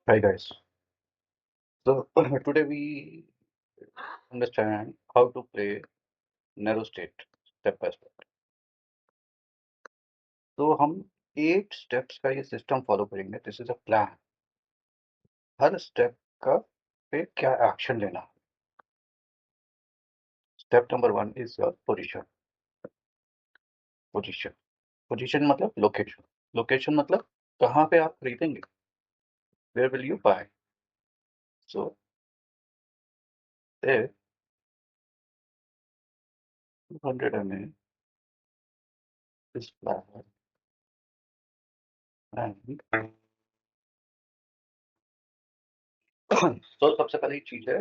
Hi guys. So today we understand how to play narrow state step by step. तो हम 8 steps का ये system follow करेंगे. This is a plan. हर step का पे क्या एक्शन लेना. Step number 1 is your position. Position position मतलब लोकेशन. लोकेशन मतलब कहाँ पे आप खरीदेंगे. Where will you buy. So if 200 ml is plan and तो सबसे पहली चीज है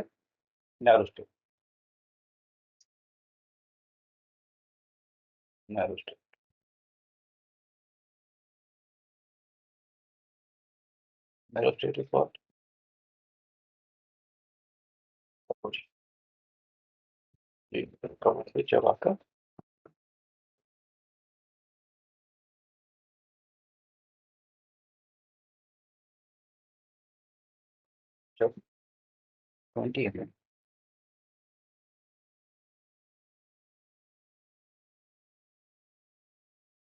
narrow step. Narrow step. Narrow step is what. Cover से चलाकर जब 20 ml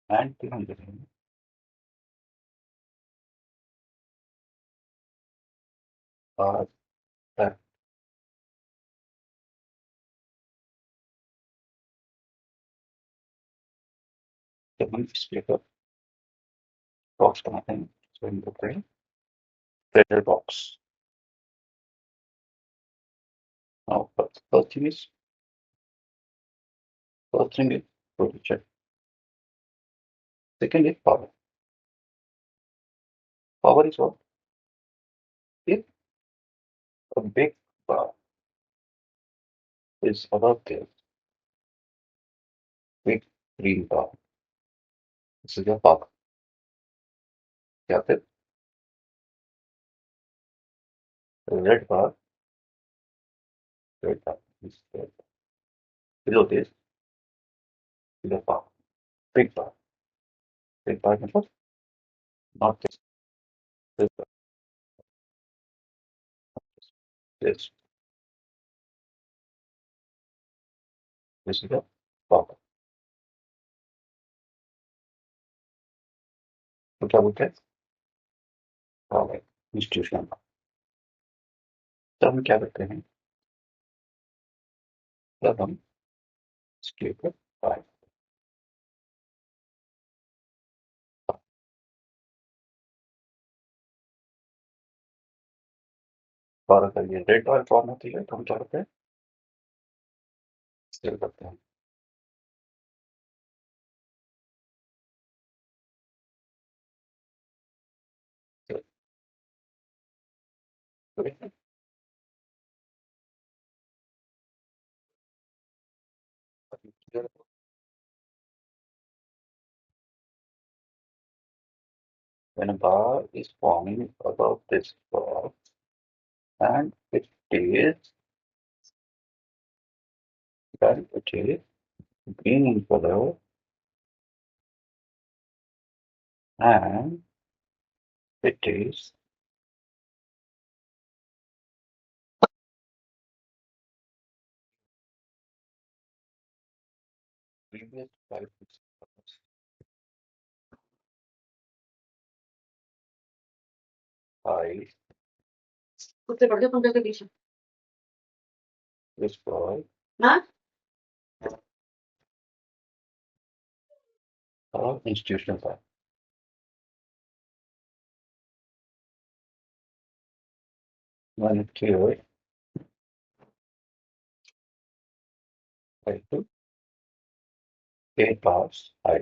and 200 ml are that the newspaper box बनाते हैं. So in the brain, treasure box. Now first thing is production. Second is power. Power is what? If a big bar is above this big green bar, this is your power. या फिर red bar, is red. Below this is the power. Big bar. Big bar मतलब not this. This bar. This. This is the power. तो क्या बोलते हैं. Power. Institution. तो हम क्या करते हैं. तब हम इसके ऊपर पाए. और अगर ये रेड ऑयल फॉर्म होती है तो हम क्या करते हैं. सेल करते हैं. तो when a bar is forming above this bar and it is green in color and it is previous five high Kutte perché non vedo dice? this bar Ma? or institutional bar. When it clears, I to 8 bars high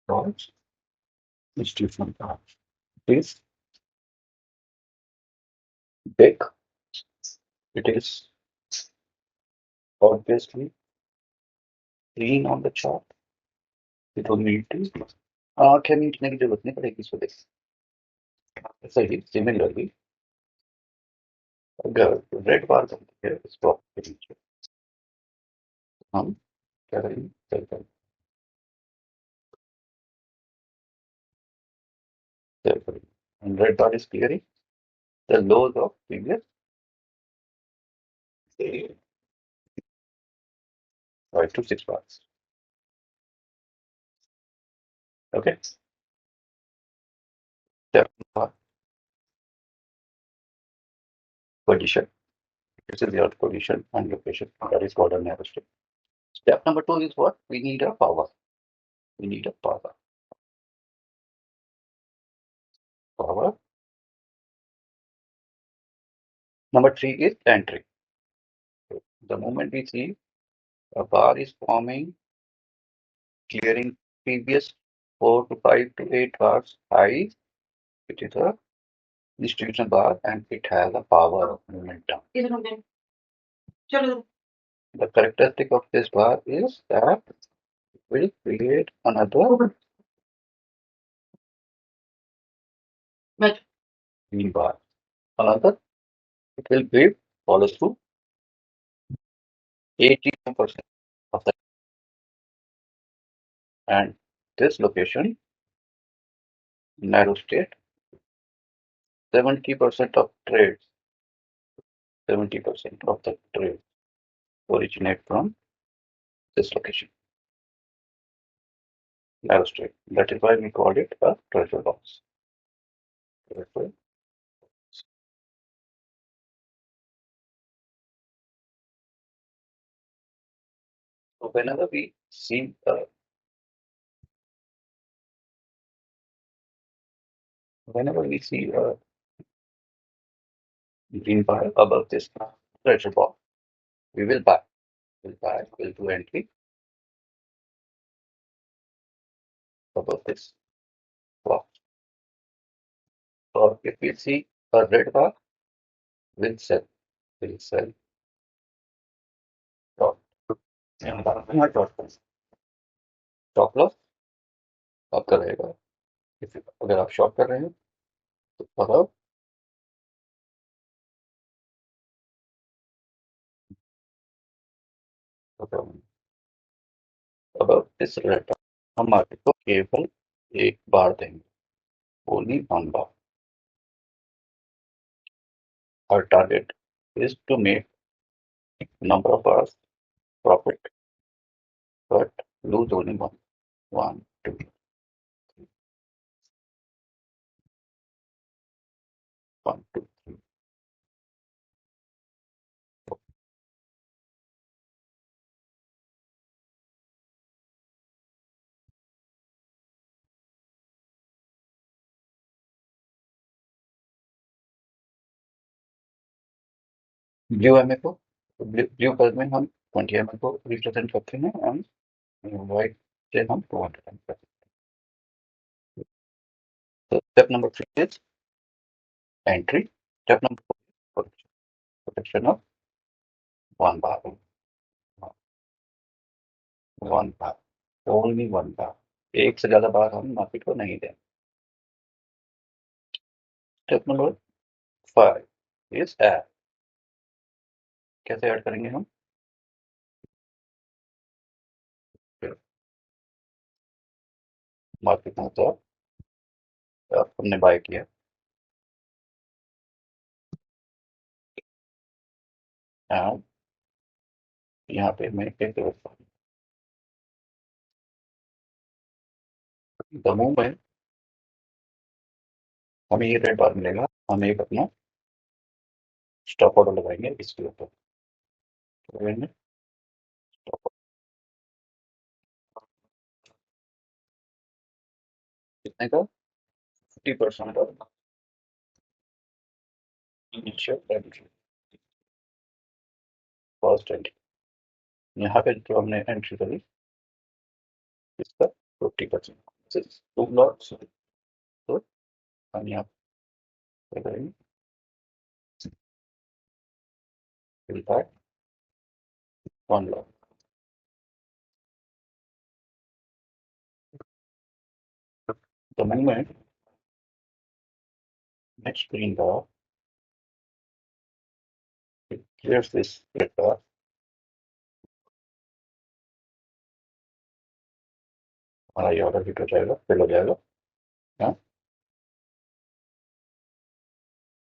bars institutional bar. This big, it is obviously green on the chart. You don't need to. आंखें मीटने की जरूरत नहीं पड़ेगी इसको देख. सही similarly अगर red बार बनती है इस बॉक्स के नीचे हम क्या करेंगे. चल करेंगे. Therefore, and red bar is clearing the lows of previous 5 to 6 bars. Okay. Step one, position. This is your position and location. That is called a narrow strip. Step number 2 is what? We need a power. We need a power. Power. Number 3 is entry. The moment we see a bar is forming, clearing previous 4 to 5 to 8 bars high, it is a distribution bar and it has a power of momentum. चलो The characteristic of this bar is that it will create another बैठ green bar. Another, it will give follow through 80% of the, and this location, narrow state, 70% of trades, 70% of the trades originate from this location, narrow state. That is why we call it a treasure box. Treasure. So whenever we see a green bar above this treasure box, we will buy. We'll do entry above this box. Or if we see a red bar, we'll sell. We'll sell dot. यहाँ dot stop loss आपका रहेगा. अगर आप short कर रहे हैं तो above this red bar हम मार्केट को केवल एक बार देंगे. Only one bar. Our target is to make number of bars profit, but lose only one. 1, 2, 1, 2, 3. Blue MA को ब्लू कलर में हम 20 एमए को रिप्रेजेंट करते हैं एंड व्हाइट से हम 200 एमए करते हैं. So step number 3 is entry. Step number 4 is protection of one bar. One bar. Only one bar. एक से ज्यादा बार हम मार्केट को नहीं दें. Step number 5 is add. कैसे ऐड करेंगे हम? मार्केट में तो हमने बाय किया एंड यहाँ पे मैं एक द मोमेंट हमें ये रेड बार मिलेगा, हम एक अपना स्टॉप ऑर्डर लगाएंगे इसके ऊपर. लगाएंगे stop order. कितने का? 50% of initial entry, first entry. यहाँ पे जो हमने एंट्री करी इसका 50%. 2 लॉट्स. तो हम यहाँ पे करेंगे fill back 1 lot. The moment next green bar it clears this red bar, हमारा ये ऑर्डर हिट हो जाएगा, फिल हो जाएगा. हाँ,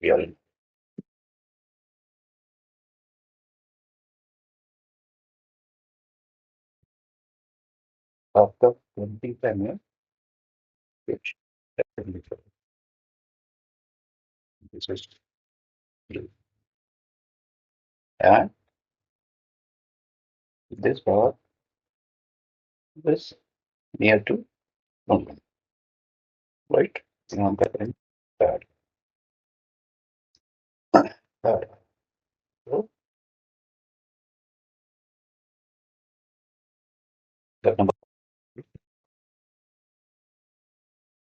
We are in. After 25 minutes, which this is blue. And this bar is near to 1, right? On the end, bad. Bad. So that number.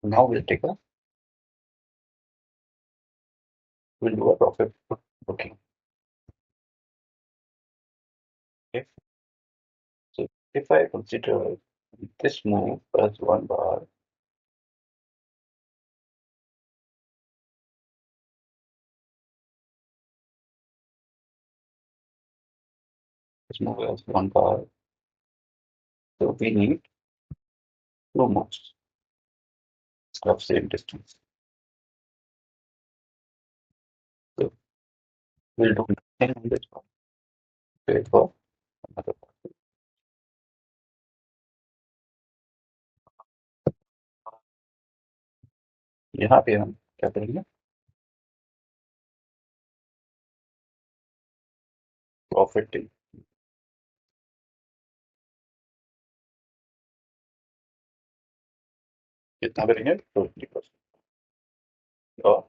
Now we'll do a profit booking. Okay. So if I consider this move as 1 bar, this move as 1 bar, so we need 2 moves of same distance. So we'll do nothing on this one. Wait for another one. यहाँ पे हम क्या करेंगे? Profit कितना करेंगे? 20%. और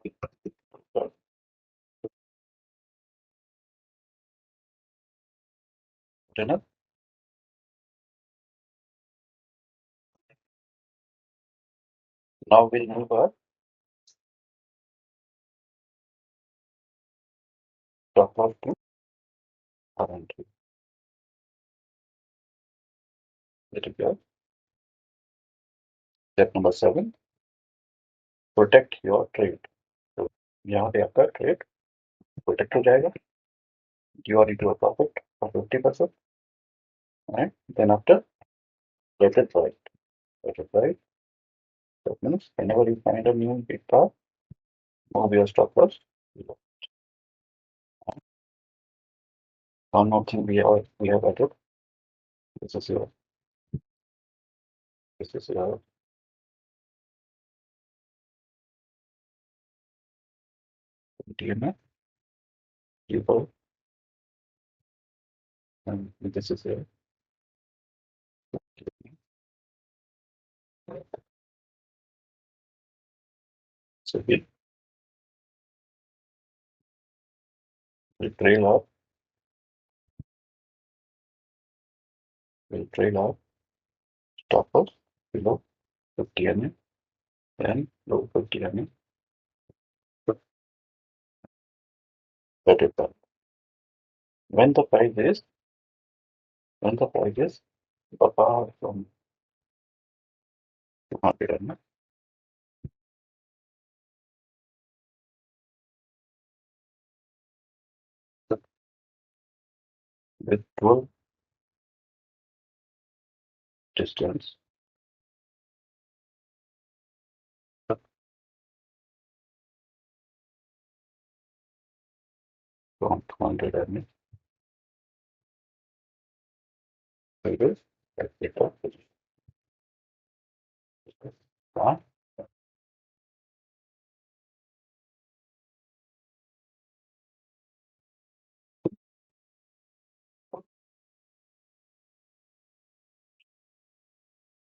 enough. Now we'll move our stop loss to our entry. Let it go. Step number 7, protect your trade. तो यहाँ पे आपका ट्रेड प्रोटेक्ट हो जाएगा. You are into a profit of 50%, and then after let it ride. Let it ride. That means whenever you find a new big bar, move your stop loss. One more thing we have added. This is your DMA. You go, and this is your so we trail off. We'll trail off stop loss below 50 MA, then low 50 MA. Let it run. When the price is apart from 200 MA, with 12 distance from 200 MA, it is at the top position.